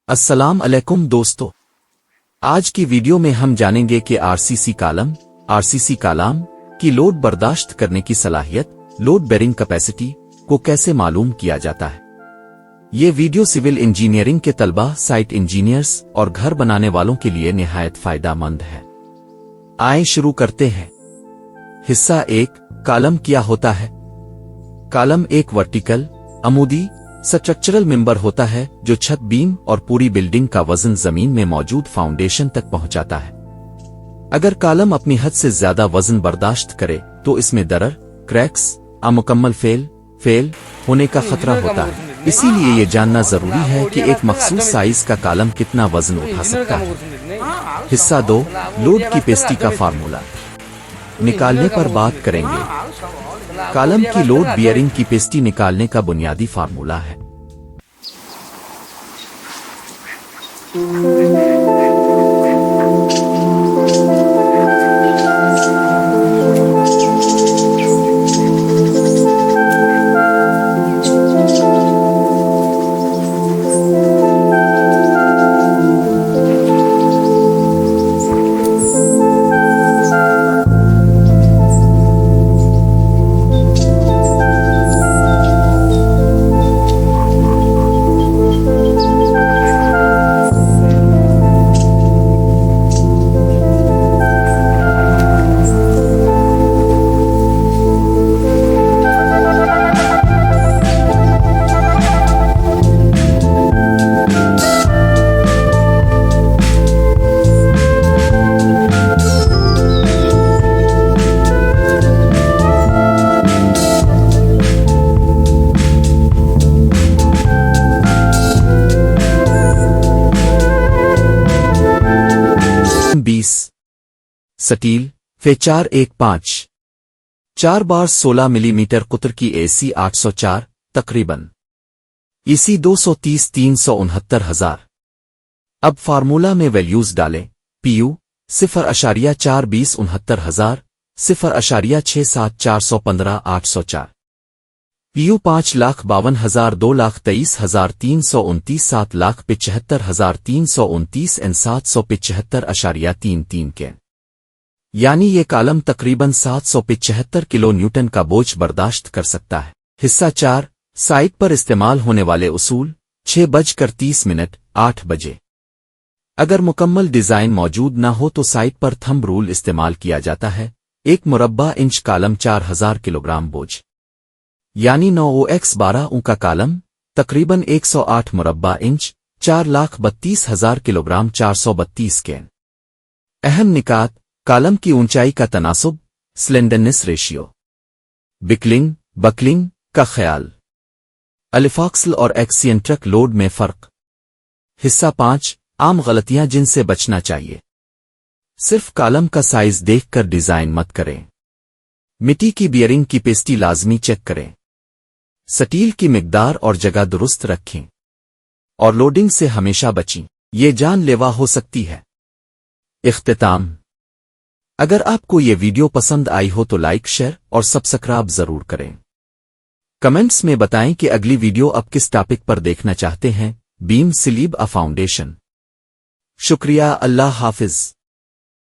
अस्सलाम अलैकुम दोस्तों। आज की वीडियो में हम जानेंगे कि आरसीसी कॉलम की लोड बर्दाश्त करने की सलाहियत, लोड बेरिंग कैपेसिटी को कैसे मालूम किया जाता है। ये वीडियो सिविल इंजीनियरिंग के तलबा, साइट इंजीनियर्स और घर बनाने वालों के लिए निहायत फायदेमंद है। आइए शुरू करते हैं। हिस्सा 1, कॉलम क्या होता है। कॉलम एक वर्टिकल अमूदी स्ट्रक्चरल मेंबर होता है जो छत, बीम और पूरी बिल्डिंग का वजन जमीन में मौजूद फाउंडेशन तक पहुंचाता है। अगर कॉलम अपनी हद से ज्यादा वजन बर्दाश्त करे तो इसमें दरार, क्रैक्स, अमुकम्मल फेल होने का खतरा होता है। इसीलिए ये जानना जरूरी है कि एक मखसूस साइज का कॉलम कितना वजन उठा सकता है। हिस्सा 2, लोड कैपेसिटी का फार्मूला निकालने पर बात करेंगे। कॉलम की लोड बियरिंग कैपेसिटी निकालने का बुनियादी फार्मूला है। स्टील फे 415 4 बार 16 मिलीमीटर कुतर की एसी 804 तकरीबन इसी 230 369,000। अब फार्मूला में वैल्यूज डालें। पीयू 0.4 20 69,000, 0.67 415 804। पीयू 5,52,000 2,23,329 7,75,329 एन 775.33 के, यानी ये कॉलम तकरीबन 775 किलो न्यूटन का बोझ बर्दाश्त कर सकता है। हिस्सा 4, साइट पर इस्तेमाल होने वाले उसूल। 6:30 8 बजे अगर मुकम्मल डिजाइन मौजूद ना हो तो साइट पर थंब रूल इस्तेमाल किया जाता है। 1 मुरब्बा इंच कॉलम 4000 किलोग्राम बोझ, यानी 9x12 का कॉलम तकरीबन 108 मुरब्बा इंच 4,32,000 किलोग्राम 432 के। अहम निकात: कॉलम की ऊंचाई का तनासुब, स्लेंडरनेस रेशियो, बकलिंग का ख्याल, अलिफाक्सल और एक्सीएंट्रिक लोड में फर्क। हिस्सा 5, आम गलतियां जिनसे बचना चाहिए। सिर्फ कॉलम का साइज देखकर डिजाइन मत करें। मिट्टी की बियरिंग कैपेसिटी लाजमी चेक करें। स्टील की मिकदार और जगह दुरुस्त रखें और लोडिंग से हमेशा बचें, ये जानलेवा हो सकती है। इख्तिताम: अगर आपको ये वीडियो पसंद आई हो तो लाइक, शेयर और सब्सक्राइब जरूर करें। कमेंट्स में बताएं कि अगली वीडियो आप किस टॉपिक पर देखना चाहते हैं। बीम स्लीब अ फाउंडेशन। शुक्रिया, अल्लाह हाफिज।